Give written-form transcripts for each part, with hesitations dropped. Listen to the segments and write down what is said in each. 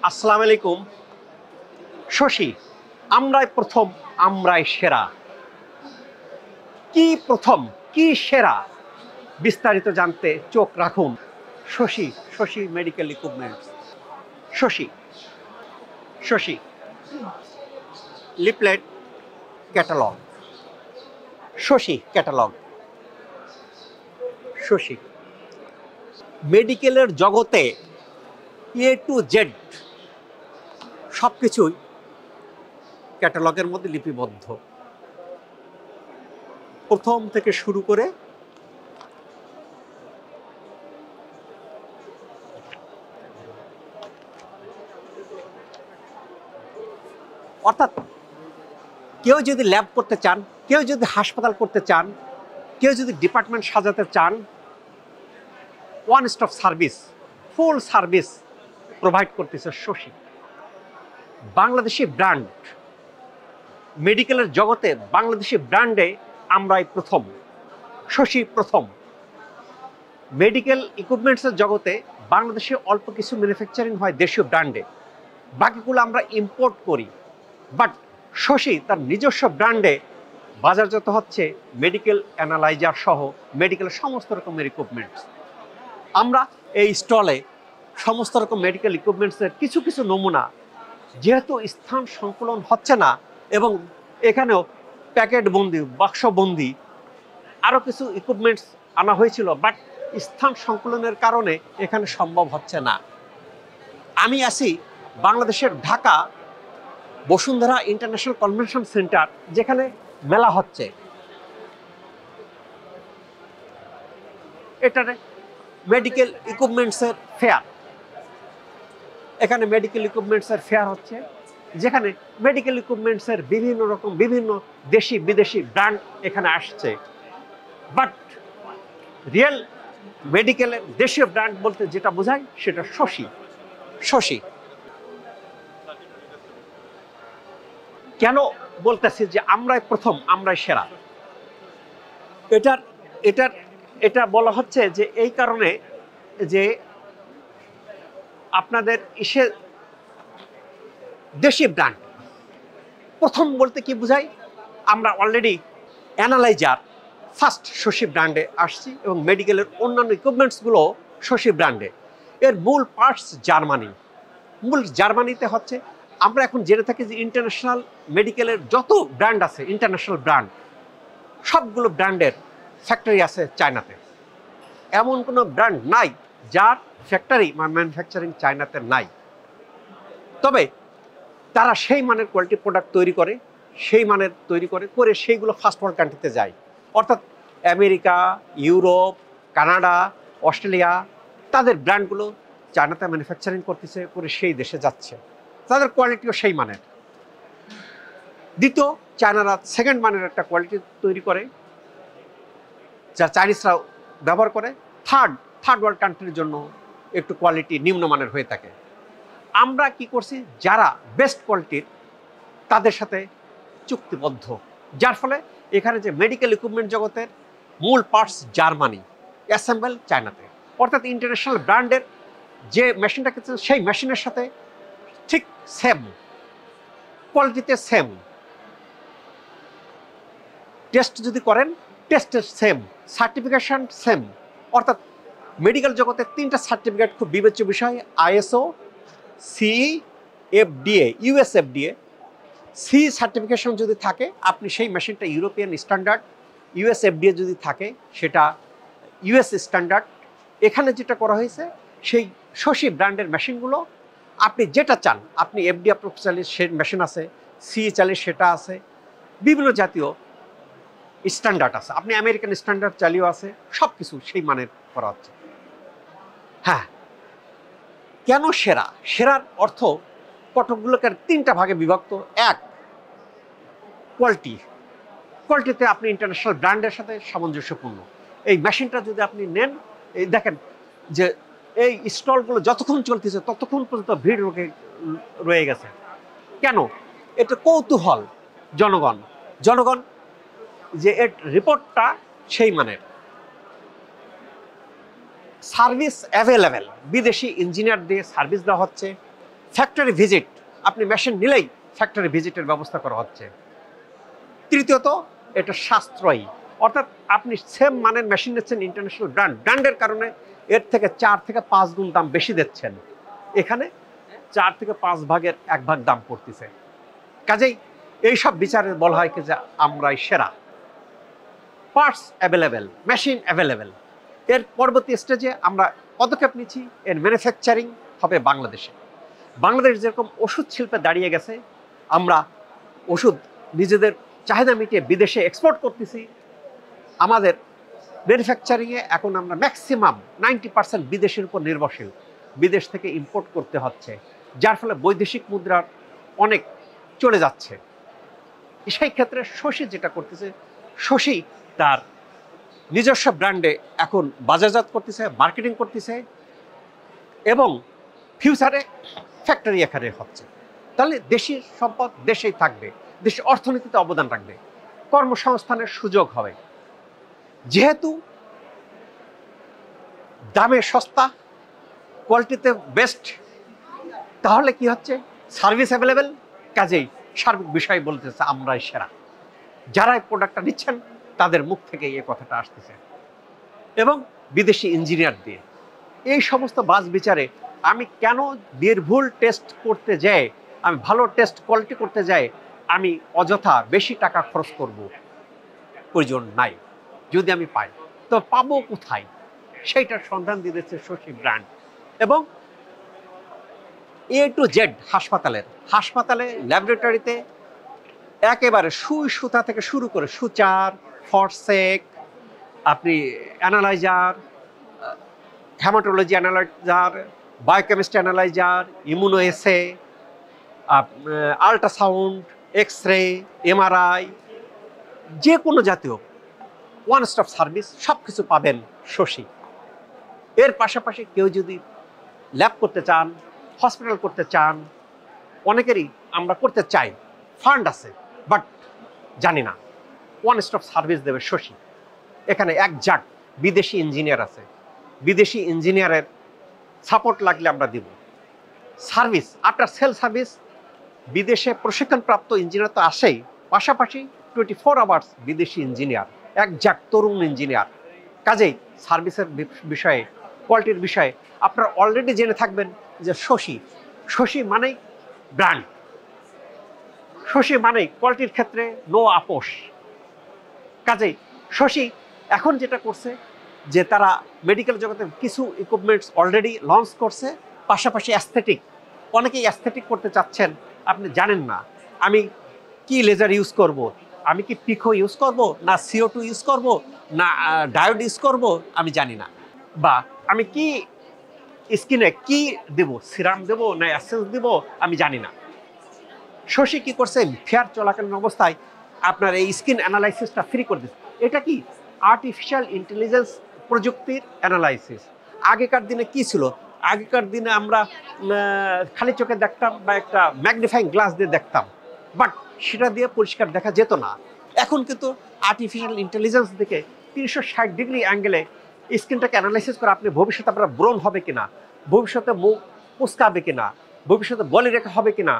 আসসালামু আলাইকুম। শশী, আমরাই প্রথম, আমরাই সেরা। কি প্রথম, কি সেরা, বিস্তারিত জানতে চোখ রাখুন। Shashi, Shashi medical equipments. Shashi, Shashi leaflet catalogue. Shashi catalogue. Shashi মেডিকেলের জগতে এ টু জেড সব কিছুই ক্যাটালগের মধ্যে লিপিবদ্ধ, প্রথম থেকে শুরু করে অর্থাৎ কেউ যদি ল্যাব করতে চান, কেউ যদি হাসপাতাল করতে চান, কেউ যদি ডিপার্টমেন্ট সাজাতে চান, ওয়ান স্টপ সার্ভিস, ফুল সার্ভিস প্রোভাইড করতেছে শশী। বাংলাদেশি ব্র্যান্ড, মেডিকেলের জগতে বাংলাদেশি ব্র্যান্ডে আমরাই প্রথম, শশী প্রথম। মেডিকেল ইকুইপমেন্টসের জগতে বাংলাদেশে অল্প কিছু ম্যানুফ্যাকচারিং হয় দেশীয় ব্র্যান্ডে, বাকিগুলো আমরা ইম্পোর্ট করি। বাট শশী তার নিজস্ব ব্র্যান্ডে বাজারজাত হচ্ছে মেডিকেল অ্যানালাইজার সহ মেডিকেলের সমস্ত রকমের ইকুইপমেন্টস। আমরা এই স্টলে সমস্ত রকম মেডিকেল ইকুইপমেন্টসের কিছু কিছু নমুনা, যেহেতু স্থান সংকুলন হচ্ছে না এবং এখানেও প্যাকেটবন্দি, বাক্সবন্দি আরও কিছু ইকুইপমেন্টস আনা হয়েছিল, বাট স্থান সংকুলনের কারণে এখানে সম্ভব হচ্ছে না। আমি আছি বাংলাদেশের Dhaka Bashundhara international convention centre, যেখানে মেলা হচ্ছে। এটা মেডিকেল ইকুইপমেন্টসের ফেয়ার। এখানে মেডিকেল ইকুইপমেন্টসের ফেয়ার হচ্ছে, যেখানে মেডিকেল ইকুইপমেন্টসের বিভিন্ন রকম বিভিন্ন দেশি বিদেশি ব্র্যান্ড এখানে আসছে। বাট রিয়েল মেডিকেলের দেশীয় ব্র্যান্ড বলতে যেটা বোঝায় সেটা শশী। শশী কেন বলতেছি যে আমরাই প্রথম, আমরাই সেরা? এটা বলা হচ্ছে যে এই কারণে যে আপনাদের দেশি ব্র্যান্ড প্রথম বলতে কি বোঝায়, আমরা অলরেডি অ্যানালাইজার ফার্স্ট শশী ব্র্যান্ডে আসছি এবং মেডিকেলের অন্যান্য ইকুইপমেন্টসগুলো শশী ব্র্যান্ডে। এর মূল পার্টস জার্মানি। মূল জার্মানিতে হচ্ছে, আমরা এখন জেনে থাকি যে ইন্টারন্যাশনাল মেডিকেলের যত ব্র্যান্ড আছে, ইন্টারন্যাশনাল ব্র্যান্ড, সবগুলো ব্র্যান্ডের ফ্যাক্টরি আছে চায়নাতে। এমন কোনো ব্র্যান্ড নাই যার ফ্যাক্টরি বা ম্যানুফ্যাকচারিং চায়নাতে নাই। তবে তারা সেই মানের কোয়ালিটি প্রোডাক্ট তৈরি করে, সেই মানের তৈরি করে সেইগুলো ফার্স্ট ওয়ার্ল্ড কান্ট্রিতে যায়। অর্থাৎ আমেরিকা, ইউরোপ, কানাডা, অস্ট্রেলিয়া, তাদের ব্র্যান্ডগুলো চায়নাতে ম্যানুফ্যাকচারিং করতেছে, করে সেই দেশে যাচ্ছে। তাদের কোয়ালিটিও সেই মানের। দ্বিতীয়, চায়নারা সেকেন্ড মানের একটা কোয়ালিটি তৈরি করে, যা চাইনিজরা ব্যবহার করে। থার্ড ওয়ার্ল্ড কান্ট্রির জন্য একটু কোয়ালিটি নিম্নমানের হয়ে থাকে। আমরা কি করছি, যারা বেস্ট কোয়ালিটির তাদের সাথে চুক্তিবদ্ধ, যার ফলে এখানে যে মেডিকেল ইকুইপমেন্ট জগতের মূল পার্টস জার্মানি, অ্যাসেম্বল চায়নাতে। অর্থাৎ ইন্টারন্যাশনাল ব্র্যান্ডের যে মেশিনটা কিনছেন সেই মেশিনের সাথে ঠিক সেম কোয়ালিটিতে, সেম টেস্ট যদি করেন, টেস্টের সেম, সার্টিফিকেশন সেম। অর্থাৎ মেডিকেল জগতের 3টা সার্টিফিকেট খুব বিবেচ্য বিষয়: ISO, CE, FDA, US FDA। C certification যদি থাকে, আপনি সেই মেশিনটা ইউরোপিয়ান স্ট্যান্ডার্ড, US FDA যদি থাকে সেটা US স্ট্যান্ডার্ড। এখানে যেটা করা হয়েছে, সেই শশী ব্র্যান্ডের মেশিনগুলো আপনি যেটা চান, আপনি FDA অ্যাপ্রুভ চালিয়ে সে মেশিন আছে, CE চালিয়ে সেটা আছে, বিভিন্ন জাতীয় স্ট্যান্ডার্ড আছে, আপনি আমেরিকান স্ট্যান্ডার্ড চালিয়েও আছে, সব কিছু সেই মানের করা হচ্ছে। হ্যাঁ, কেন সেরা? সেরার অর্থ কতকগুলোকে 3টা ভাগে বিভক্ত। এক, কোয়ালিটিতে আপনি ইন্টারন্যাশনাল ব্র্যান্ডের সাথে সামঞ্জস্যপূর্ণ। এই মেশিনটা যদি আপনি নেন, এই দেখেন যে এই স্টলগুলো যতক্ষণ চলতেছে ততক্ষণ পর্যন্ত ভিড় রয়ে গেছে। কেন? এটা কৌতূহল জনগণ যে এর রিপোর্টটা সেই মানের। সার্ভিস অ্যাভেলেবেল, বিদেশি ইঞ্জিনিয়ার দিয়ে সার্ভিস দেওয়া হচ্ছে, ফ্যাক্টরি ভিজিট, আপনি মেশিন নিলেই ফ্যাক্টরি ভিজিটের ব্যবস্থা করা হচ্ছে। তৃতীয়ত এটা সাশ্রয়ী, অর্থাৎ আপনি সেম মানের মেশিন নিচ্ছেন ইন্টারন্যাশনাল ব্র্যান্ডের কারণে এর থেকে 4 থেকে 5 গুণ দাম বেশি দিচ্ছেন, এখানে 4 থেকে 5 ভাগের 1 ভাগ দাম পড়তেছে। কাজেই এইসব বিচারে বলা হয় কি যে আমরাই সেরা। Parts available, machine available. এর পরবর্তী স্টেজে আমরা পদক্ষেপ নিচ্ছি, এর ম্যানুফ্যাকচারিং হবে বাংলাদেশে। বাংলাদেশ যেরকম ওষুধ শিল্পে দাঁড়িয়ে গেছে, আমরা ওষুধ নিজেদের চাহিদা মিটিয়ে বিদেশে এক্সপোর্ট করতেছি। আমাদের ম্যানুফ্যাকচারিংয়ে এখন আমরা ম্যাক্সিমাম 90% বিদেশের উপর নির্ভরশীল, বিদেশ থেকে ইম্পোর্ট করতে হচ্ছে, যার ফলে বৈদেশিক মুদ্রার অনেক চলে যাচ্ছে। সেই ক্ষেত্রে শশী যেটা করতেছে, শশী তার নিজস্ব ব্র্যান্ডে এখন বাজারজাত করতেছে, মার্কেটিং করতেছে এবং ফিউচারে ফ্যাক্টরি এখানে হচ্ছে। তাহলে দেশি সম্পদ দেশেই থাকবে, দেশের অর্থনীতিতে অবদান রাখবে, কর্মসংস্থানের সুযোগ হবে। যেহেতু দামে সস্তা, কোয়ালিটিতে বেস্ট, তাহলে কি হচ্ছে, সার্ভিস অ্যাভেলেবেল। কাজেই সার্বিক বিষয় বলতেছে আমরাই সেরা। যারা এই প্রোডাক্টটা নিচ্ছেন তাদের মুখ থেকে এই কথাটা আসতেছে, এবং বিদেশি ইঞ্জিনিয়ার দিয়ে। এই সমস্ত বাস বিচারে আমি কেন নির্ভুল টেস্ট করতে যাই, আমি ভালো টেস্ট কোয়ালিটি করতে যাই, আমি অযথা বেশি টাকা খরচ করব, প্রয়োজন নাই। যদি আমি পাই তো পাবো কোথায়, সেইটার সন্ধান দিতেছে শশী ব্র্যান্ড। এবং A to Z হাসপাতালে ল্যাবরেটরিতে একেবারে সুই সুতা থেকে শুরু করে সুচার, ফরসেক, আপনি analyser, haematology analyser, biochemistry analyser, immunoassay, ultrasound, X-ray, MRI, যে কোনো জাতীয় ওয়ান স্টপ সার্ভিস সব কিছু পাবেন শশী। এর পাশাপাশি কেউ যদি ল্যাব করতে চান, হসপিটাল করতে চান, অনেকেরই আমরা করতে চাই, ফান্ড আছে, বাট জানি না, ওয়ান স্টপ সার্ভিস দেবে শশী। এখানে একজাক বিদেশি ইঞ্জিনিয়ার আছে, বিদেশি ইঞ্জিনিয়ারের সাপোর্ট লাগলে আমরা দিব। সার্ভিস, আফটার সেল সার্ভিস, বিদেশে প্রশিক্ষণপ্রাপ্ত ইঞ্জিনিয়ার তো আসেই, পাশাপাশি 24 আওয়ার্স বিদেশি ইঞ্জিনিয়ার, একজাক তরুণ ইঞ্জিনিয়ার। কাজেই সার্ভিসের বিষয়ে, কোয়ালিটির বিষয়ে আপনারা অলরেডি জেনে থাকবেন যে শশী মানেই ব্র্যান্ড, শশী মানেই কোয়ালিটির ক্ষেত্রে নো আপোষ। কাজেই শশী এখন যেটা করছে যে তারা মেডিকেল জগতে কিছু ইকুইপমেন্টস অলরেডি লঞ্চ করছে, পাশাপাশি অ্যাস্থেটিক, অনেকেই অ্যাস্থেটিক করতে চাচ্ছেন, আপনি জানেন না আমি কি লেজার ইউজ করব, আমি কি পিকো ইউজ করব, না CO2 ইউজ করব, না ডায়োড ইউজ করব, আমি জানি না, বা আমি কি স্কিনে কি দেব, সিরাম দেব না এসেন্স দেব, আমি জানি না। শশী কি করছে, ফেয়ার চলাকালীন অবস্থায় আপনার এই স্কিন অ্যানালাইসিসটা ফ্রি করে দিচ্ছে। এটা কি আর্টিফিশিয়াল ইন্টেলিজেন্স প্রযুক্তির অ্যানালাইসিস। আগেকার দিনে কি ছিল, আগেকার দিনে আমরা খালি চোখে দেখতাম বা একটা ম্যাগনিফাইং গ্লাস দিয়ে দেখতাম, বাট সেটা দিয়ে পরিষ্কার দেখা যেত না। এখন কিন্তু আর্টিফিশিয়াল ইন্টেলিজেন্স থেকে 360 ডিগ্রি অ্যাঙ্গেলে স্কিনটাকে অ্যানালাইসিস করে আপনি ভবিষ্যতে আপনার ব্রণ হবে কিনা, ভবিষ্যতে মুখ কুচকাবে কিনা, ভবিষ্যতে বলিরেখা হবে কিনা,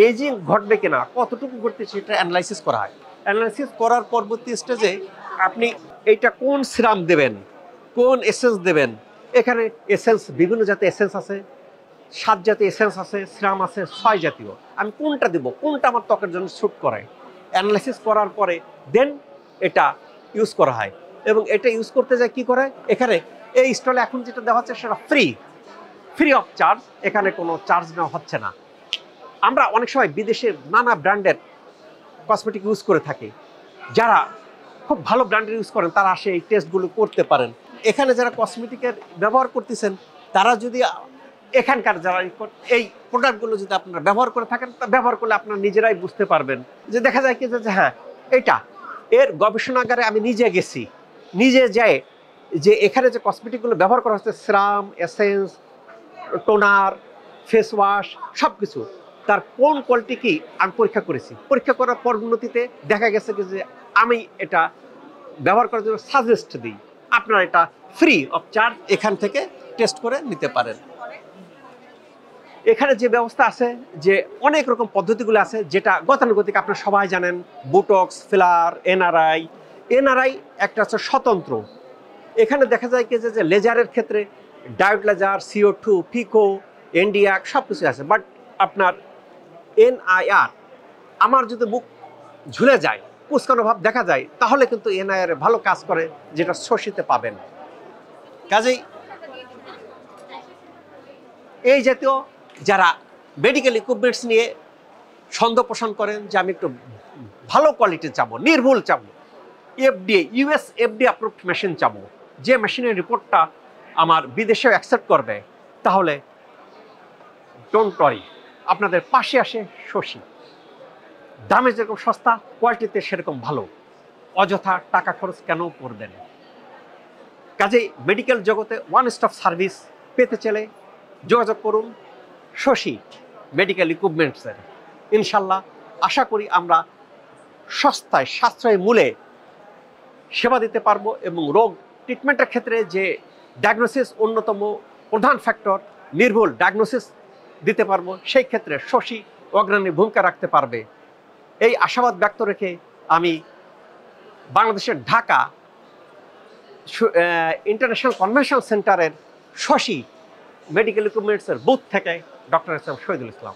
এজিং ঘটবে কিনা, কতটুকু ঘটবে সেটা অ্যানালাইসিস করা হয়। অ্যানালাইসিস করার পরবর্তী স্টেজে আপনি এইটা কোন সিরাম দেবেন, কোন এসেন্স দেবেন। এখানে এসেন্স বিভিন্ন জাতীয় এসেন্স আছে, 7 জাতীয় এসেন্স আছে, সিরাম আছে 6 জাতীয়। আমি কোনটা দেব, কোনটা আমার ত্বকের জন্য স্যুট করে, অ্যানালাইসিস করার পরে দেন এটা ইউজ করা হয়। এবং এটা ইউজ করতে যায় কি করে, এখানে এই স্টলে এখন যেটা দেওয়া হচ্ছে সেটা ফ্রি অফ চার্জ, এখানে কোনো চার্জ নেওয়া হচ্ছে না। আমরা অনেক সময় বিদেশের নানা ব্র্যান্ডের কসমেটিক ইউজ করে থাকি, যারা খুব ভালো ব্র্যান্ডের ইউজ করেন তারা আসে এই টেস্টগুলো করতে পারেন। এখানে যারা কসমেটিকের ব্যবহার করতেছেন তারা যদি এখানকার যারা এই প্রোডাক্টগুলো যদি আপনারা ব্যবহার করে থাকেন, তা ব্যবহার করলে আপনারা নিজেরাই বুঝতে পারবেন যে দেখা যায় কি যে হ্যাঁ এটা এর গবেষণাগারে আমি নিজে গেছি, নিজে যাই যে এখানে যে কসমেটিকগুলো ব্যবহার করা হচ্ছে, serum, essence, toner, face wash, সব কিছু তার কোন কোয়ালিটি কি আমি পরীক্ষা করেছি। পরীক্ষা করার পরবর্তীতে দেখা গেছে যে আমি এটা ব্যবহার করার জন্য সাজেস্ট দিই, আপনারা এটা ফ্রি অফ চার্জ এখান থেকে টেস্ট করে নিতে পারেন। এখানে যে ব্যবস্থা আছে, যে অনেক রকম পদ্ধতিগুলো আছে, যেটা গতানুগতিক আপনারা সবাই জানেন, বুটক্স, ফিলার, এনআরআই একটা হচ্ছে স্বতন্ত্র। এখানে দেখা যায় কি যে লেজারের ক্ষেত্রে ডায়োড লেজার, CO2, পিকো, এনডিআক সব কিছু আছে। বাট আপনার এনআইআর, আমার যদি মুখ ঝুলে যায়, কুচকানো ভাব দেখা যায়, তাহলে কিন্তু এনআইআর ভালো কাজ করে, যেটা শশীতে পাবেন। কাজেই এই জাতীয় যারা মেডিকেল ইকুইপমেন্টস নিয়ে সন্দেহ পোষণ করেন যে আমি একটু ভালো কোয়ালিটির চাবো, নির্ভুল চাবো, US FDA অ্যাপ্রুভড মেশিন চাবো, যে মেশিনের রিপোর্টটা আমার বিদেশেও অ্যাকসেপ্ট করবে, তাহলে ডোন্ট ওয়ারি, আপনাদের পাশে আসে শশী। দামে যেরকম সস্তা, কোয়ালিটিতে সেরকম ভালো। অযথা টাকা খরচ কেন করবেন? কাজেই মেডিকেল জগতে ওয়ান স্টপ সার্ভিস পেতে চাইলে যোগাযোগ করুন শশী মেডিকেল ইকুইপমেন্টসের। ইনশাল্লাহ আশা করি আমরা সস্তায় সাশ্রয়ী মূল্যে সেবা দিতে পারবো, এবং রোগ ট্রিটমেন্টের ক্ষেত্রে যে ডায়াগনোসিস অন্যতম প্রধান ফ্যাক্টর, নির্ভুল ডায়াগনোসিস দিতে পারবো, সেই ক্ষেত্রে শশী অগ্রণী ভূমিকা রাখতে পারবে। এই আশাবাদ ব্যক্ত রেখে আমি বাংলাদেশের ঢাকা ইন্টারন্যাশনাল কনভেনশন সেন্টারের শশী মেডিকেল ইকুইপমেন্টসের বুথ থেকে doctor S M Shahidul Islam.